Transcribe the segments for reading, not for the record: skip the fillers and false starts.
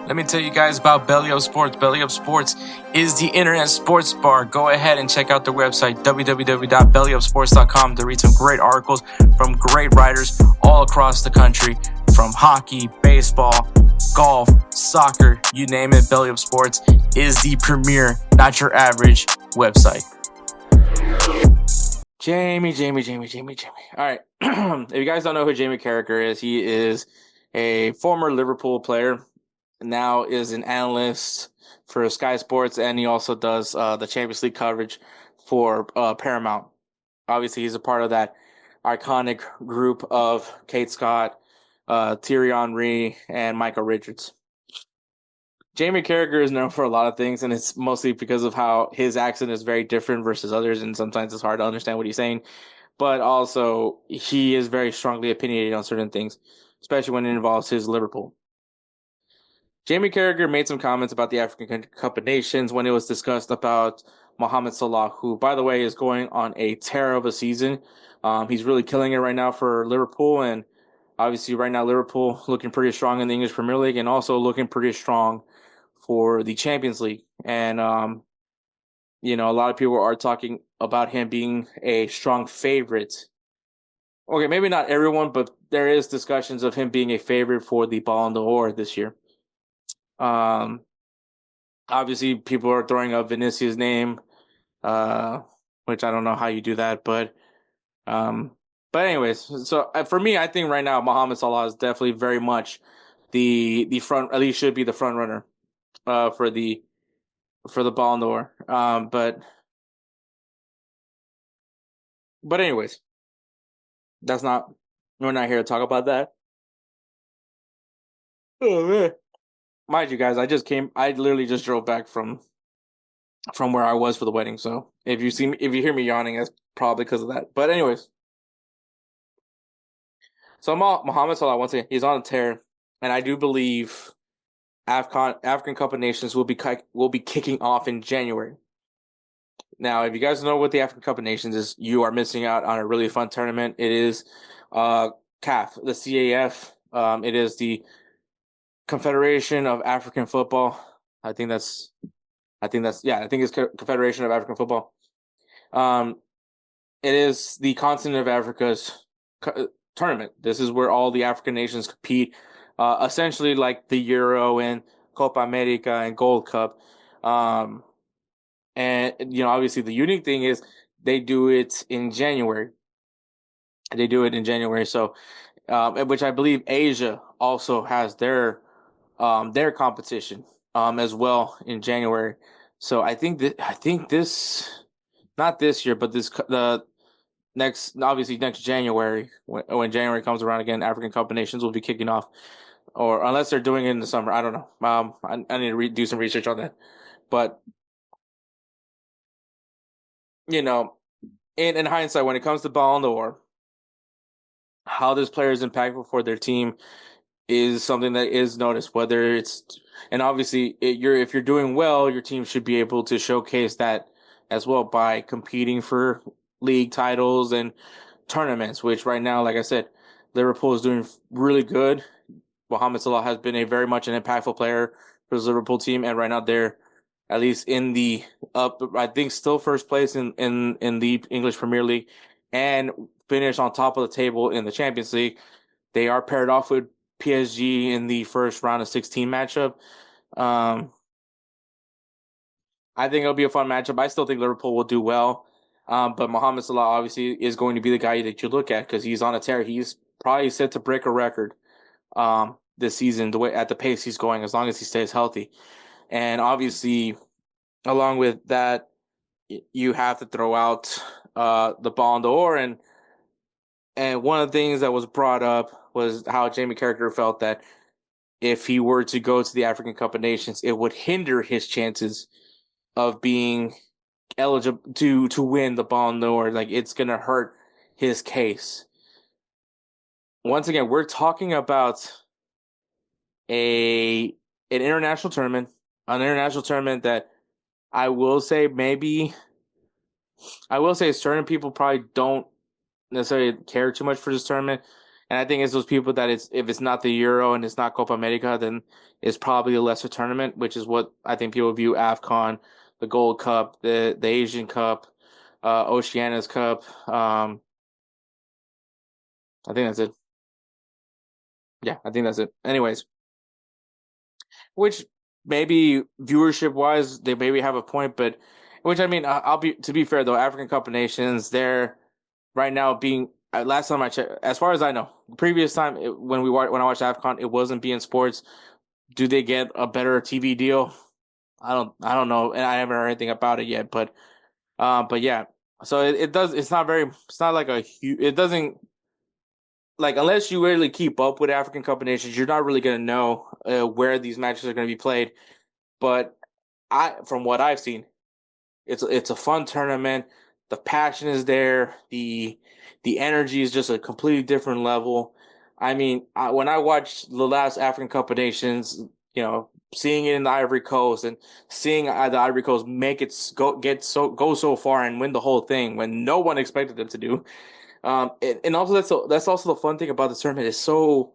Let me tell you guys about Belly Up Sports. Belly Up Sports is the internet sports bar. Go ahead and check out their website, www.bellyupsports.com, to read some great articles from great writers all across the country, from hockey, baseball, golf, soccer, you name it. Belly Up Sports is the premier, not your average website. Jamie. All right. If you guys don't know who Jamie Carragher is, he is a former Liverpool player, now is an analyst for Sky Sports, and he also does the Champions League coverage for Paramount. Obviously, he's a part of that iconic group of Kate Scott, Thierry Henry, and Michael Richards. Jamie Carragher is known for a lot of things, and it's mostly because of how his accent is very different versus others, and sometimes it's hard to understand what he's saying. But also, he is very strongly opinionated on certain things, especially when it involves his Liverpool. Jamie Carragher made some comments about the African Cup of Nations when it was discussed about Mohamed Salah, who, by the way, is going on a tear of a season. He's really killing it right now for Liverpool, and obviously right now Liverpool looking pretty strong in the English Premier League and also looking pretty strong for the Champions League. And, a lot of people are talking about him being a strong favorite. Okay, maybe not everyone, but there is discussions of him being a favorite for the Ballon d'Or this year. Obviously people are throwing up Vinicius' name, which I don't know how you do that, but anyways, so for me, I think right now Mohamed Salah is definitely very much the front, at least should be the front runner, for the Ballon d'Or. But anyways, we're not here to talk about that. Oh man. Mind you guys, I literally just drove back from where I was for the wedding. So if you hear me yawning, that's probably because of that. But anyways, so Mohamed Salah, once again, he's on a tear, and I do believe African Cup of Nations will be kicking off in January. Now, if you guys know what the African Cup of Nations is, you are missing out on a really fun tournament. It is CAF, the CAF. It is the Confederation of African Football. I think it's Confederation of African Football. It is the continent of Africa's tournament. This is where all the African nations compete, essentially like the Euro and Copa America and Gold Cup. And obviously the unique thing is they do it in January. So, which I believe Asia also has their competition as well in January. So I think this, not this year, but next January, when January comes around again, African Cup of Nations will be kicking off, or unless they're doing it in the summer, I don't know. I need to do some research on that, but in hindsight, when it comes to Ballon d'Or, how this player is impactful for their team is something that is noticed. And obviously, if you're doing well, your team should be able to showcase that as well by competing for league titles and tournaments. Which right now, like I said, Liverpool is doing really good. Mohamed Salah has been a very much an impactful player for his Liverpool team, and right now they're at least in the I think still first place in the English Premier League, and finish on top of the table in the Champions League. They are paired off with PSG in the first round of 16 matchup. I think it'll be a fun matchup. I still think Liverpool will do well. But Mohamed Salah obviously is going to be the guy that you look at because he's on a tear. He's probably set to break a record this season, at the pace he's going, as long as he stays healthy. And obviously, along with that, you have to throw out the Ballon d'Or. And one of the things that was brought up was how Jamie Carragher felt that if he were to go to the African Cup of Nations, it would hinder his chances of being eligible to win the Ballon d'Or. Like, it's going to hurt his case. Once again, we're talking about an international tournament that I will say certain people probably don't necessarily care too much for this tournament And I think it's those people that it's if it's not the Euro and it's not Copa America, then it's probably a lesser tournament, which is what I think people view AFCON, the Gold Cup, the Asian Cup, Oceania's Cup. I think that's it. Yeah, I think that's it. Anyways, which maybe viewership wise, they maybe have a point, but which I mean, I'll be to be fair though, African Cup of Nations, they're right now being last time I checked, as far as I know, previous time when I watched AFCON, it wasn't being sports. Do they get a better TV deal? I don't know, and I haven't heard anything about it yet, but yeah. So it does. It's not very. It's not like a huge. It doesn't like unless you really keep up with African Cup of Nations, you're not really gonna know where these matches are gonna be played. But from what I've seen, it's a fun tournament. The passion is there. The energy is just a completely different level. I mean, when I watched the last African Cup of Nations, seeing it in the Ivory Coast and seeing the Ivory Coast make it go so far and win the whole thing when no one expected them to do. And also that's also the fun thing about the tournament. It's so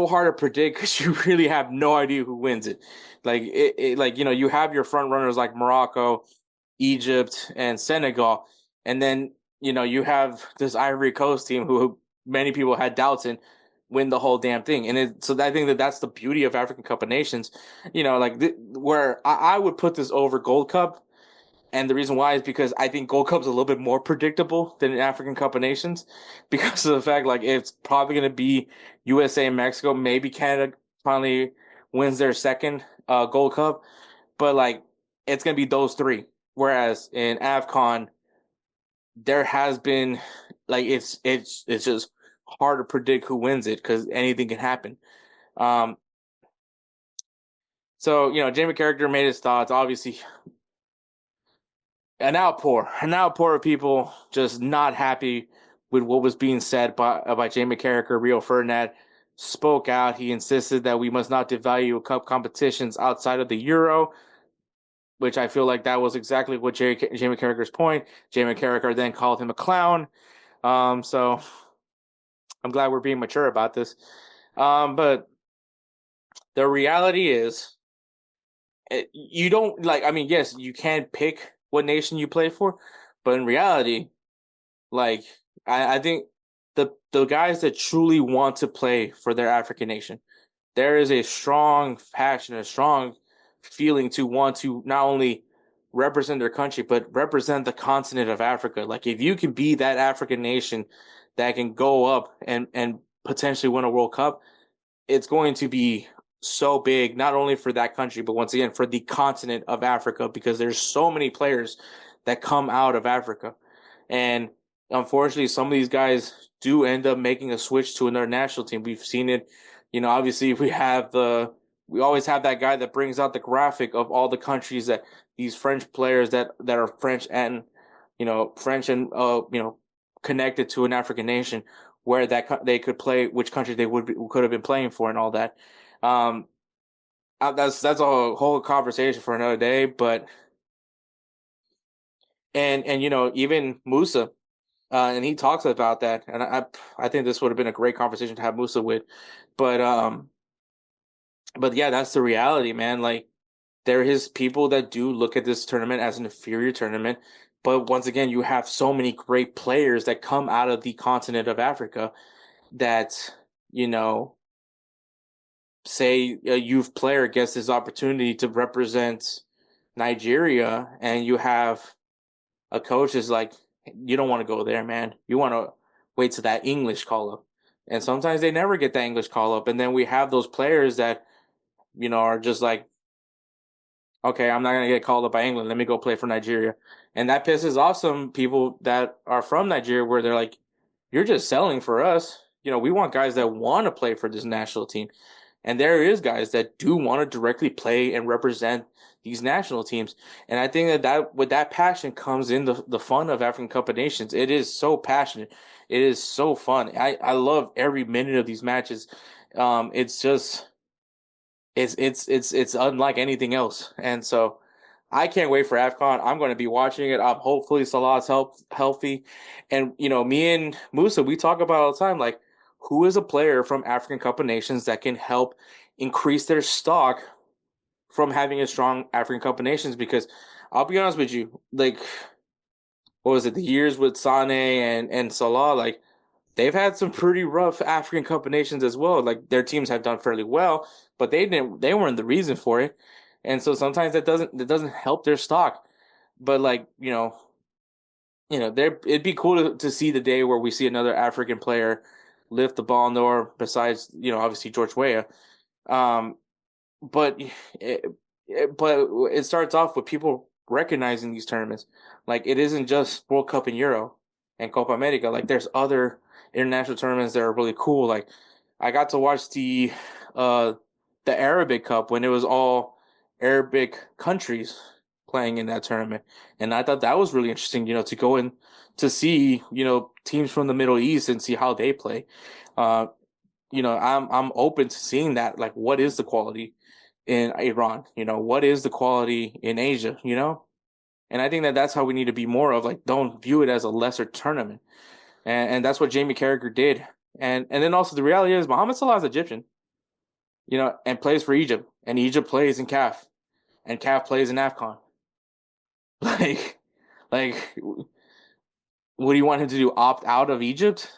hard to predict because you really have no idea who wins it. Like you have your front runners like Morocco, Egypt, and Senegal, and then you have this Ivory Coast team who many people had doubts in win the whole damn thing. So I think that's the beauty of African Cup of Nations. Where I would put this over Gold Cup. And the reason why is because I think Gold Cup's a little bit more predictable than an African Cup of Nations because of the fact like it's probably going to be USA and Mexico. Maybe Canada finally wins their second Gold Cup, but like it's going to be those three. Whereas in AFCON, there has been like it's just hard to predict who wins it because anything can happen. Um, so Jamie Carragher made his thoughts. Obviously, an outpour of people just not happy with what was being said by Jamie Carragher. Rio Ferdinand spoke out. He insisted that we must not devalue cup competitions outside of the Euro, which I feel like that was exactly what Jamie Carragher's point. Jamie Carragher then called him a clown. So I'm glad we're being mature about this. But the reality is, you don't like. I mean, yes, you can pick what nation you play for, but in reality, like I think the guys that truly want to play for their African nation, there is a strong passion, a strong feeling to want to not only represent their country, but represent the continent of Africa. Like if you can be that African nation that can go up and potentially win a World Cup, it's going to be so big, not only for that country, but once again for the continent of Africa, because there's so many players that come out of Africa. And unfortunately, some of these guys do end up making a switch to another national team. We've seen it. Obviously we always have that guy that brings out the graphic of all the countries that these French players that are French and connected to an African nation where that they could play, which country could have been playing for and all that. Um, that's a whole conversation for another day, but and even Musa. And he talks about that, and I think this would have been a great conversation to have Musa with, but yeah, that's the reality, man. Like there is people that do look at this tournament as an inferior tournament, but once again, you have so many great players that come out of the continent of Africa that you know, say a youth player gets this opportunity to represent Nigeria, and you have a coach is like, you don't want to go there, man. You want to wait till that English call up. And sometimes they never get that English call up. And then we have those players that, are just like, okay, I'm not going to get called up by England. Let me go play for Nigeria. And that pisses off some people that are from Nigeria where they're like, you're just selling for us. We want guys that want to play for this national team. And there is guys that do want to directly play and represent these national teams. And I think that with that passion comes in the fun of African Cup of Nations. It is so passionate. It is so fun. I love every minute of these matches. It's just it's unlike anything else. And so I can't wait for AFCON. I'm going to be watching it. Hopefully Salah's healthy. And me and Musa, we talk about it all the time. Like, who is a player from African Cup of Nations that can help increase their stock from having a strong African Cup of Nations? Because I'll be honest with you, like, what was it, the years with Sane and Salah, like, they've had some pretty rough African Cup of Nations as well. Like, their teams have done fairly well, but they weren't the reason for it. And so sometimes that doesn't help their stock. But like, there it'd be cool to see the day where we see another African player lift the Ballon d'Or besides, obviously George Weah. Um, but it starts off with people recognizing these tournaments. Like, it isn't just World Cup and Euro and Copa America. Like, there's other international tournaments that are really cool. Like, I got to watch the Arabic Cup when it was all Arabic countries playing in that tournament, and I thought that was really interesting. To go in to see teams from the Middle East and see how they play. Uh, I'm open to seeing that. Like, what is the quality in Iran? What is the quality in Asia? And I think that that's how we need to be more of, like, don't view it as a lesser tournament. And that's what Jamie Carragher did. And then also the reality is Mohamed Salah is Egyptian, and plays for Egypt, and Egypt plays in CAF, and CAF plays in AFCON. Like, what do you want him to do? Opt out of Egypt?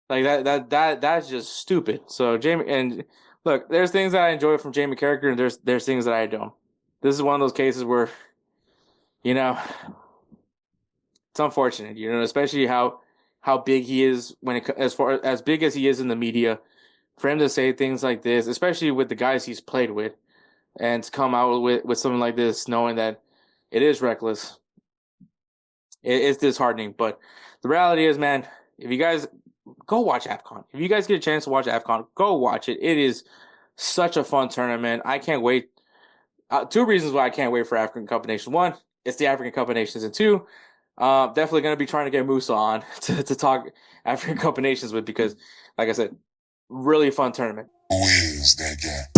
Like, that's just stupid. So Jamie, and look, there's things that I enjoy from Jamie Carragher, and there's things that I don't. This is one of those cases where, it's unfortunate, especially how big he is as far as big as he is in the media, for him to say things like this, especially with the guys he's played with, and to come out with something like this, knowing that it is reckless. It's disheartening. But the reality is, man, if you guys go watch AFCON, if you guys get a chance to watch AFCON, go watch it. It is such a fun tournament. I can't wait. Two reasons why I can't wait for African Cup of Nations. One, it's the African Cup of Nations, and two, definitely going to be trying to get Musa on to talk African Cup of Nations with, because, like I said, really fun tournament. Who is that guy?